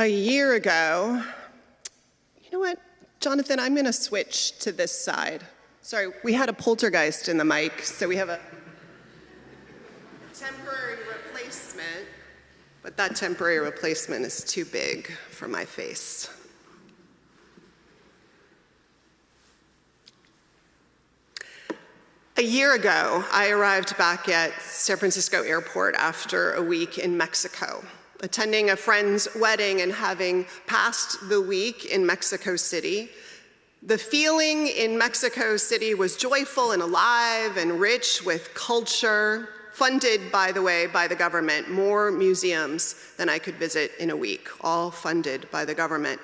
A year ago, you know what, Jonathan, I'm going to switch to this side. Sorry, we had a poltergeist in the mic, so we have a temporary replacement, but that temporary replacement is too big for my face. A year ago, I arrived back at San Francisco Airport after a week in Mexico, attending a friend's wedding and having passed the week in Mexico City. The feeling in Mexico City was joyful and alive and rich with culture, funded, by the way, by the government. More museums than I could visit in a week, all funded by the government.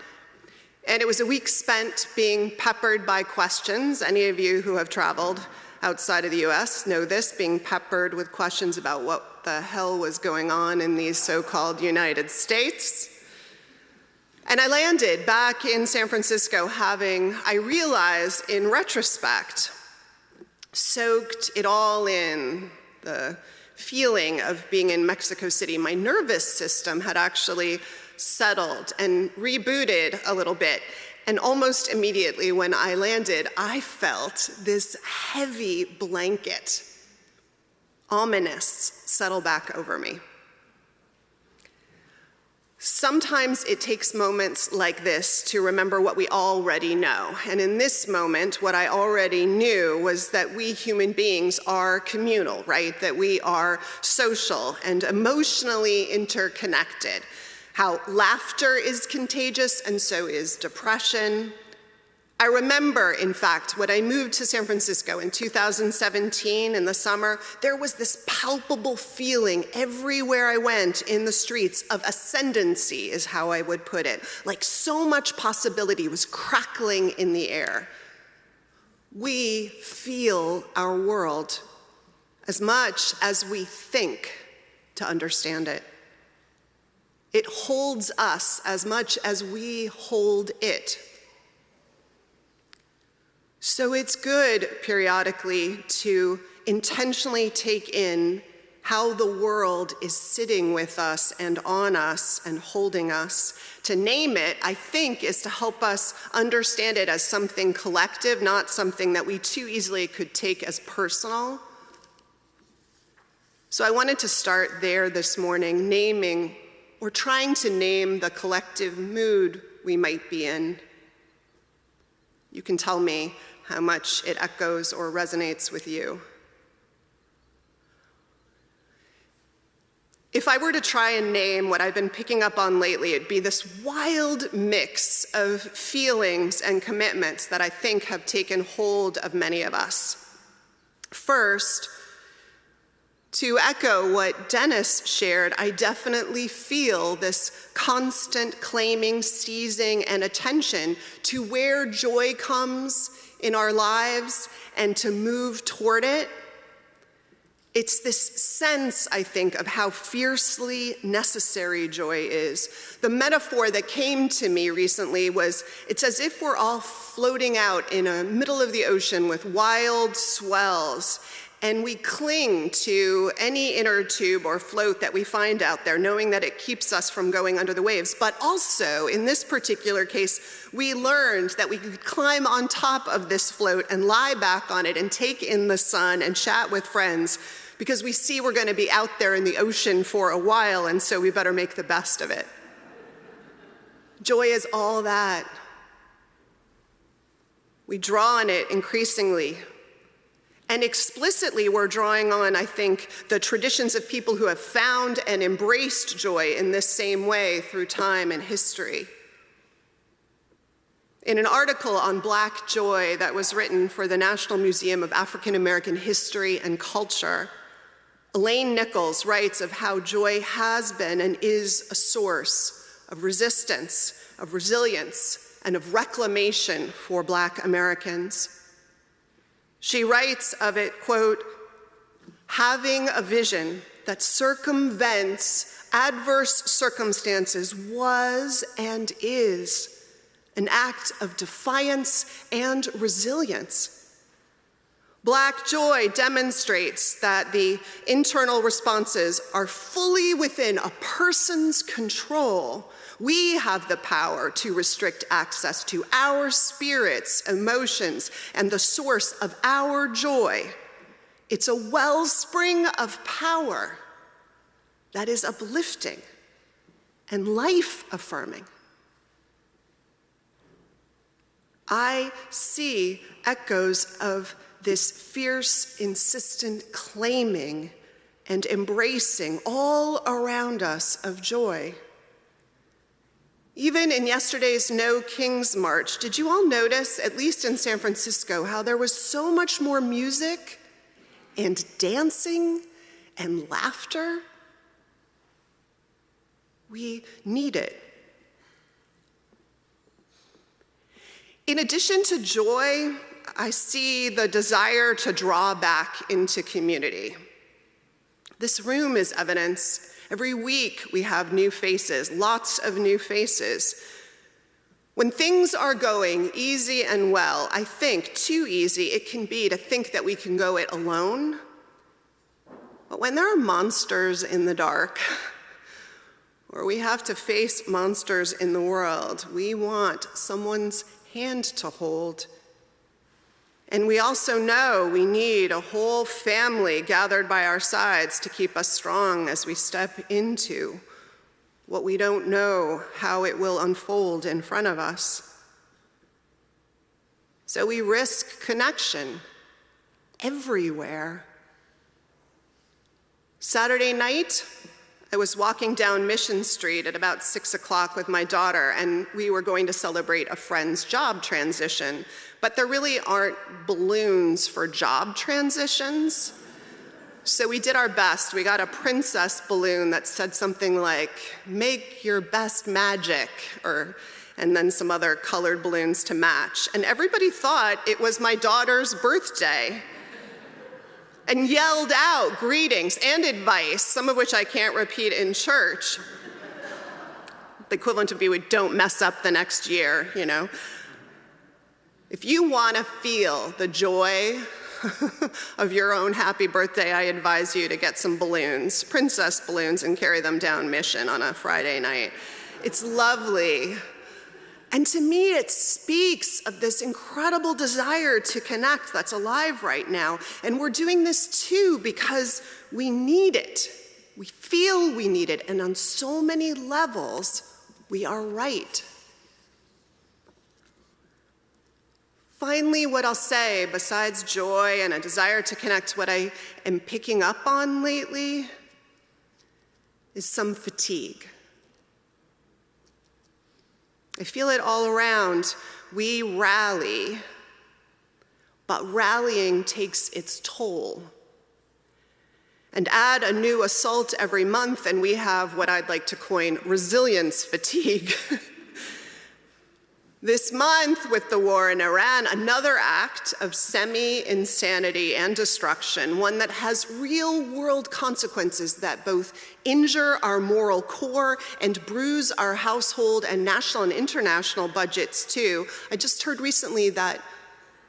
And it was a week spent being peppered by questions. Any of you who have traveled outside of the US know this, being peppered with questions about what the hell was going on in these so-called United States. And I landed back in San Francisco having, I realize in retrospect, soaked it all in, the feeling of being in Mexico City. My nervous system had actually settled and rebooted a little bit. And almost immediately when I landed, I felt this heavy blanket, ominous, settle back over me. Sometimes it takes moments like this to remember what we already know. And in this moment, what I already knew was that we human beings are communal, right? That we are social and emotionally interconnected. How laughter is contagious and so is depression. I remember, in fact, when I moved to San Francisco in 2017 in the summer, there was this palpable feeling everywhere I went in the streets of ascendancy, is how I would put it. Like so much possibility was crackling in the air. We feel our world as much as we think to understand it. It holds us as much as we hold it. So it's good periodically to intentionally take in how the world is sitting with us and on us and holding us. To name it, I think, is to help us understand it as something collective, not something that we too easily could take as personal. So I wanted to start there this morning, naming or trying to name the collective mood we might be in. You can tell me how much it echoes or resonates with you. If I were to try and name what I've been picking up on lately, it'd be this wild mix of feelings and commitments that I think have taken hold of many of us. First, to echo what Dennis shared, I definitely feel this constant claiming, seizing, and attention to where joy comes in our lives and to move toward it. It's this sense, I think, of how fiercely necessary joy is. The metaphor that came to me recently was, it's as if we're all floating out in the middle of the ocean with wild swells, and we cling to any inner tube or float that we find out there, knowing that it keeps us from going under the waves. But also, in this particular case, we learned that we could climb on top of this float and lie back on it and take in the sun and chat with friends, because we see we're going to be out there in the ocean for a while, and so we better make the best of it. Joy is all that. We draw on it increasingly. And explicitly, we're drawing on, I think, the traditions of people who have found and embraced joy in this same way through time and history. In an article on Black joy that was written for the National Museum of African American History and Culture, Elaine Nichols writes of how joy has been and is a source of resistance, of resilience, and of reclamation for Black Americans. She writes of it, quote, having a vision that circumvents adverse circumstances was and is an act of defiance and resilience. Black joy demonstrates that the internal responses are fully within a person's control. We have the power to restrict access to our spirits, emotions, and the source of our joy. It's a wellspring of power that is uplifting and life-affirming. I see echoes of this fierce, insistent claiming and embracing all around us of joy. Even in yesterday's No Kings March, did you all notice, at least in San Francisco, how there was so much more music and dancing and laughter? We need it. In addition to joy, I see the desire to draw back into community. This room is evidence. Every week we have new faces, lots of new faces. When things are going easy and well, I think too easy it can be to think that we can go it alone. But when there are monsters in the dark, or we have to face monsters in the world, we want someone's hand to hold. And we also know we need a whole family gathered by our sides to keep us strong as we step into what we don't know how it will unfold in front of us. So we risk connection everywhere. Saturday night, I was walking down Mission Street at about 6 o'clock with my daughter, and we were going to celebrate a friend's job transition. But there really aren't balloons for job transitions. So we did our best. We got a princess balloon that said something like, "Make your best magic," and then some other colored balloons to match. And everybody thought it was my daughter's birthday and yelled out greetings and advice, some of which I can't repeat in church. The equivalent would be, don't mess up the next year, you know. If you want to feel the joy of your own happy birthday, I advise you to get some balloons, princess balloons, and carry them down Mission on a Friday night. It's lovely. And to me, it speaks of this incredible desire to connect that's alive right now. And we're doing this too because we need it. We feel we need it. And on so many levels, we are right. Finally, what I'll say, besides joy and a desire to connect, what I am picking up on lately is some fatigue. I feel it all around. We rally, but rallying takes its toll. And add a new assault every month, and we have what I'd like to coin resilience fatigue. This month, with the war in Iran, another act of semi-insanity and destruction, one that has real-world consequences that both injure our moral core and bruise our household and national and international budgets too. I just heard recently that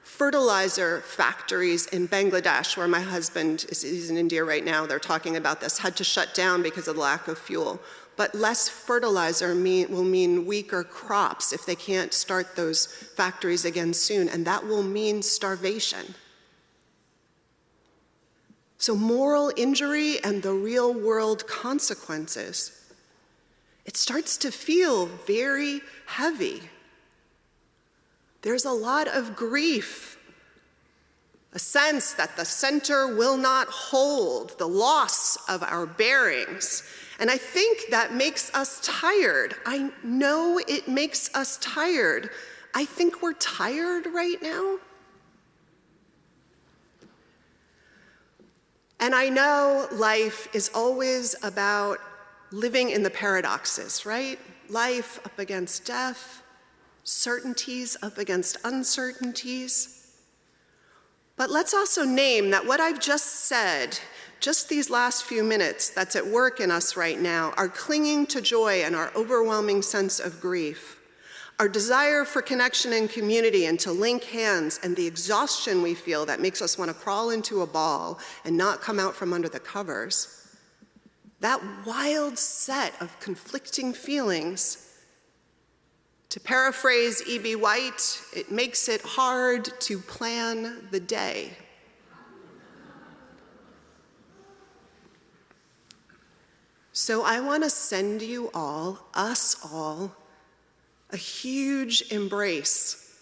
fertilizer factories in Bangladesh, where my husband is in India right now, they're talking about this, had to shut down because of the lack of fuel. But less fertilizer will mean weaker crops if they can't start those factories again soon, and that will mean starvation. So moral injury and the real world consequences, it starts to feel very heavy. There's a lot of grief, a sense that the center will not hold, the loss of our bearings. And I think that makes us tired. I know it makes us tired. I think we're tired right now. And I know life is always about living in the paradoxes, right? Life up against death, certainties up against uncertainties. But let's also name that what I've just said, just these last few minutes that's at work in us right now, our clinging to joy and our overwhelming sense of grief, our desire for connection and community and to link hands, and the exhaustion we feel that makes us want to crawl into a ball and not come out from under the covers, that wild set of conflicting feelings, to paraphrase E.B. White, it makes it hard to plan the day. So I want to send you all, us all, a huge embrace.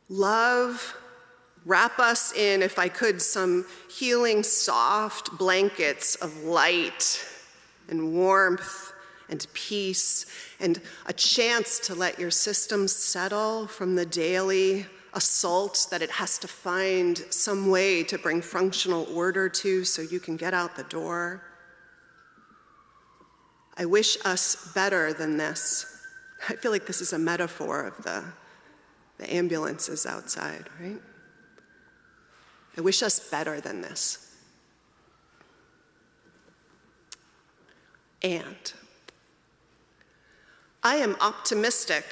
Love, wrap us in, if I could, some healing soft blankets of light and warmth and peace, and a chance to let your system settle from the daily assault that it has to find some way to bring functional order to so you can get out the door. I wish us better than this. I feel like this is a metaphor of the ambulances outside, right? I wish us better than this. And I am optimistic.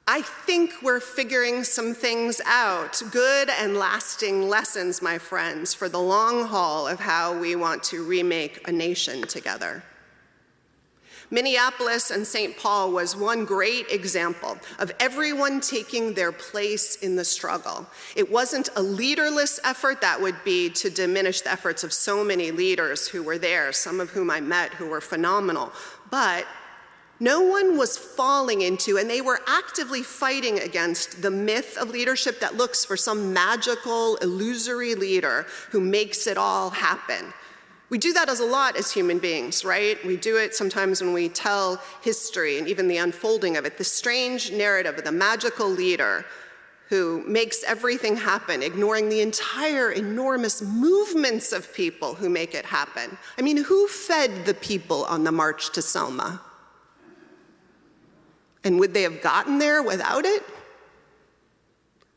I think we're figuring some things out, good and lasting lessons, my friends, for the long haul of how we want to remake a nation together. Minneapolis and St. Paul was one great example of everyone taking their place in the struggle. It wasn't a leaderless effort. That would be to diminish the efforts of so many leaders who were there, some of whom I met who were phenomenal. But no one was falling into, and they were actively fighting against the myth of leadership that looks for some magical, illusory leader who makes it all happen. We do that a lot as human beings, right? We do it sometimes when we tell history and even the unfolding of it, the strange narrative of the magical leader who makes everything happen, ignoring the entire enormous movements of people who make it happen. I mean, who fed the people on the march to Selma? And would they have gotten there without it?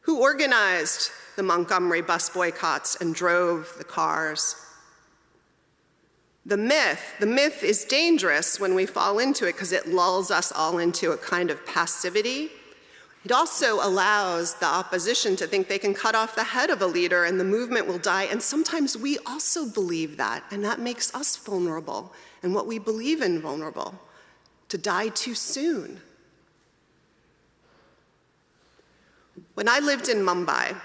Who organized the Montgomery bus boycotts and drove the cars? The myth is dangerous when we fall into it because it lulls us all into a kind of passivity. It also allows the opposition to think they can cut off the head of a leader and the movement will die. And sometimes we also believe that, and that makes us vulnerable and what we believe in vulnerable, to die too soon. When I lived in Mumbai,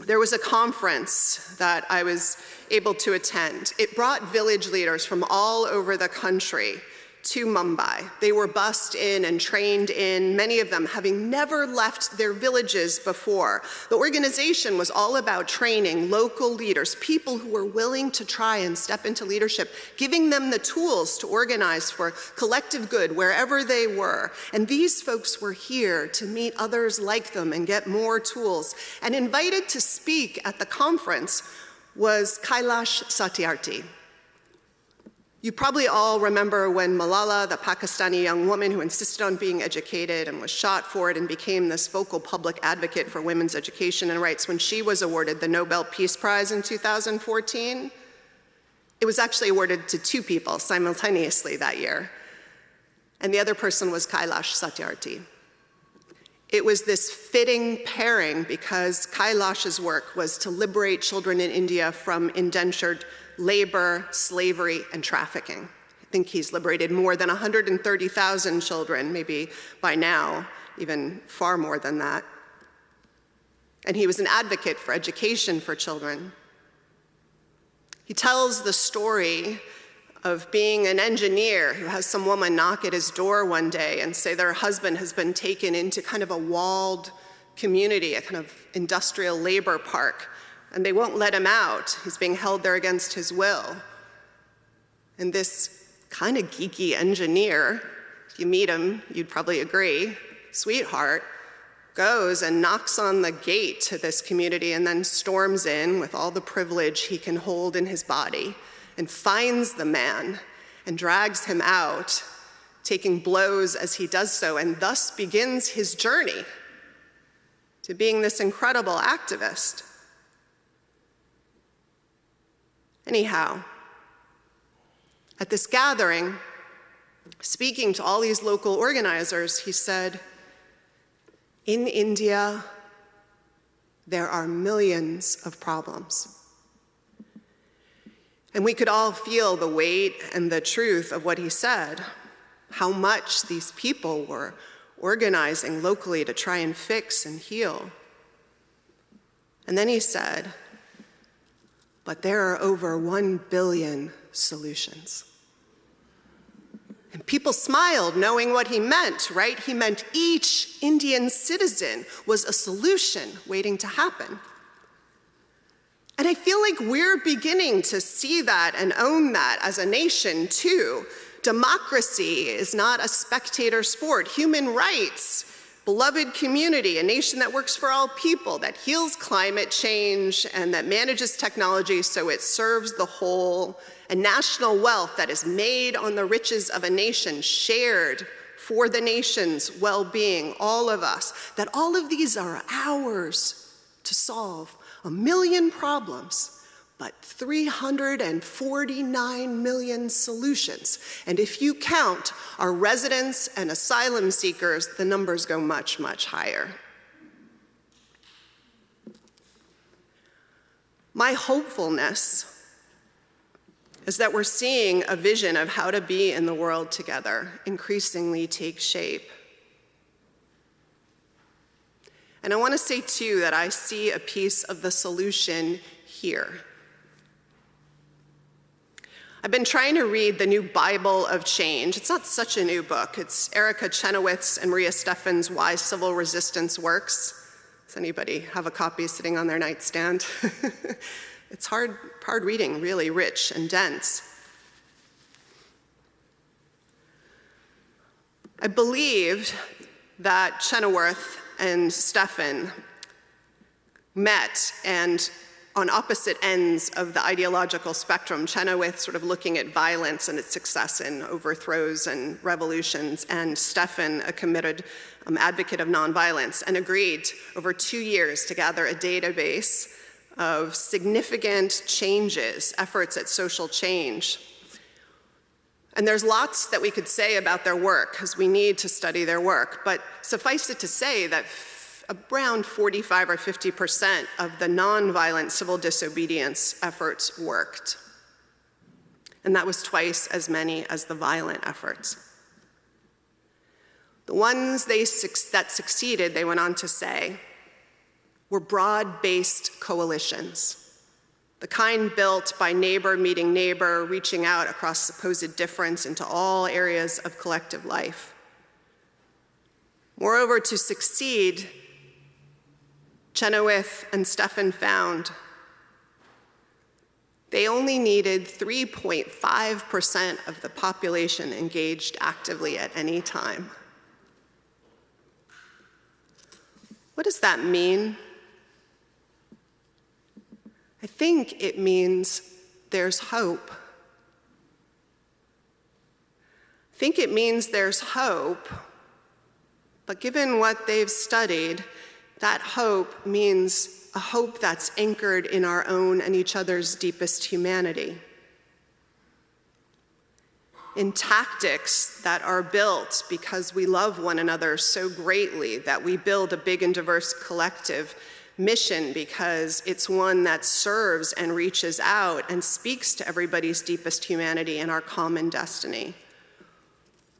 there was a conference that I was able to attend. It brought village leaders from all over the country to Mumbai. They were bussed in and trained in, many of them having never left their villages before. The organization was all about training local leaders, people who were willing to try and step into leadership, giving them the tools to organize for collective good wherever they were. And these folks were here to meet others like them and get more tools. And invited to speak at the conference was Kailash Satyarthi. You probably all remember when Malala, the Pakistani young woman who insisted on being educated and was shot for it and became this vocal public advocate for women's education and rights, when she was awarded the Nobel Peace Prize in 2014. It was actually awarded to two people simultaneously that year. And the other person was Kailash Satyarthi. It was this fitting pairing because Kailash's work was to liberate children in India from indentured labor, slavery, and trafficking. I think he's liberated more than 130,000 children, maybe by now, even far more than that. And he was an advocate for education for children. He tells the story of being an engineer who has some woman knock at his door one day and say their husband has been taken into kind of a walled community, a kind of industrial labor park, and they won't let him out. He's being held there against his will. And this kind of geeky engineer, if you meet him, you'd probably agree, sweetheart, goes and knocks on the gate to this community and then storms in with all the privilege he can hold in his body and finds the man and drags him out, taking blows as he does so, and thus begins his journey to being this incredible activist. Anyhow, at this gathering, Speaking to all these local organizers, he said, "In India, there are millions of problems." And we could all feel the weight and the truth of what he said, how much these people were organizing locally to try and fix and heal. And then he said, "But there are over 1 billion solutions." And people smiled, knowing what he meant, right? He meant each Indian citizen was a solution waiting to happen. And I feel like we're beginning to see that and own that as a nation, too. Democracy is not a spectator sport. Human rights, beloved community, a nation that works for all people, that heals climate change, and that manages technology so it serves the whole, and national wealth that is made on the riches of a nation, shared for the nation's well-being, all of us, that all of these are ours to solve 1 million problems, but 349 million solutions. And if you count our residents and asylum seekers, the numbers go much, much higher. My hopefulness is that we're seeing a vision of how to be in the world together increasingly take shape. And I want to say, too, that I see a piece of the solution here. I've been trying to read the new Bible of Change. It's not such a new book. It's Erica Chenoweth's and Maria Stephan's Why Civil Resistance Works. Does anybody have a copy sitting on their nightstand? It's hard reading, really rich and dense. I believed that Chenoweth and Stephan met and on opposite ends of the ideological spectrum, Chenoweth sort of looking at violence and its success in overthrows and revolutions, and Stephan, a committed advocate of nonviolence, and agreed over 2 years to gather a database of significant changes, efforts at social change. And there's lots that we could say about their work, because we need to study their work, but suffice it to say that around 45 or 50% of the nonviolent civil disobedience efforts worked. And that was twice as many as the violent efforts. The ones that succeeded, they went on to say, were broad-based coalitions. The kind built by neighbor meeting neighbor, reaching out across supposed difference into all areas of collective life. Moreover, to succeed, Chenoweth and Stephan found they only needed 3.5% of the population engaged actively at any time. What does that mean? I think it means there's hope. I think it means there's hope, but given what they've studied, that hope means a hope that's anchored in our own and each other's deepest humanity. In tactics that are built because we love one another so greatly that we build a big and diverse collective mission because it's one that serves and reaches out and speaks to everybody's deepest humanity and our common destiny.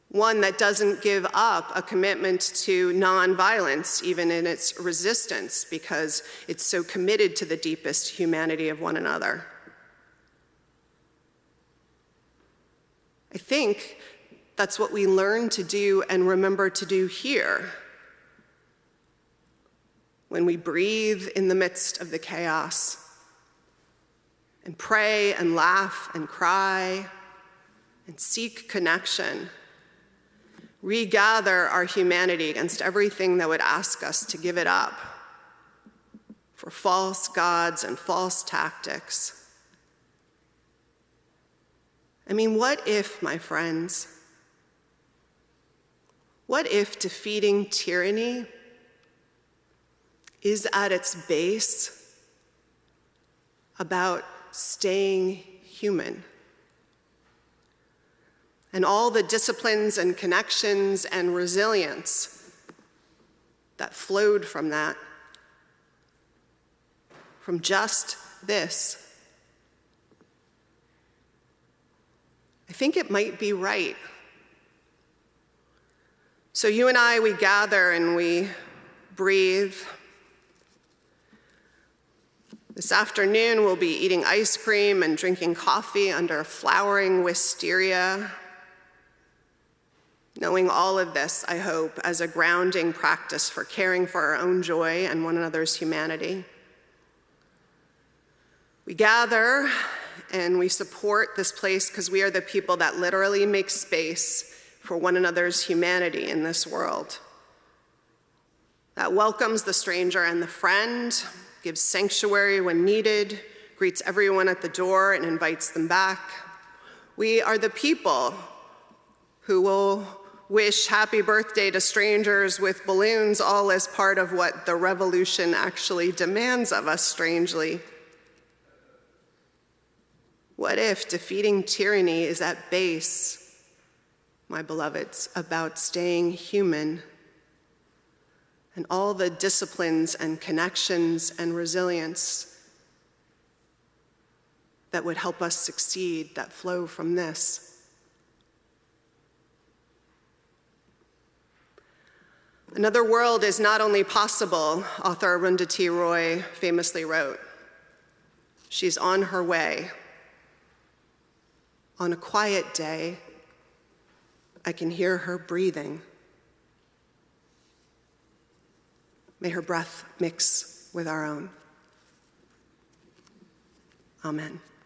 One that doesn't give up a commitment to nonviolence, even in its resistance, because it's so committed to the deepest humanity of one another. I think that's what we learn to do and remember to do here. When we breathe in the midst of the chaos and pray and laugh and cry and seek connection, regather our humanity against everything that would ask us to give it up for false gods and false tactics. I mean, what if, my friends, what if defeating tyranny is at its base about staying human? and all the disciplines and connections and resilience that flowed from that, from just this, I think it might be right. So you and I, we gather and we breathe. This afternoon, we'll be eating ice cream and drinking coffee under flowering wisteria. Knowing all of this, I hope, as a grounding practice for caring for our own joy and one another's humanity. We gather and we support this place because we are the people that literally make space for one another's humanity in this world. That welcomes the stranger and the friend, gives sanctuary when needed, greets everyone at the door and invites them back. We are the people who will wish happy birthday to strangers with balloons, all as part of what the revolution actually demands of us, strangely. What if defeating tyranny is at base, my beloveds, about staying human, and all the disciplines and connections and resilience that would help us succeed, that flow from this? Another world is not only possible, author Arundhati Roy famously wrote. She's on her way. On a quiet day, I can hear her breathing. May her breath mix with our own. Amen.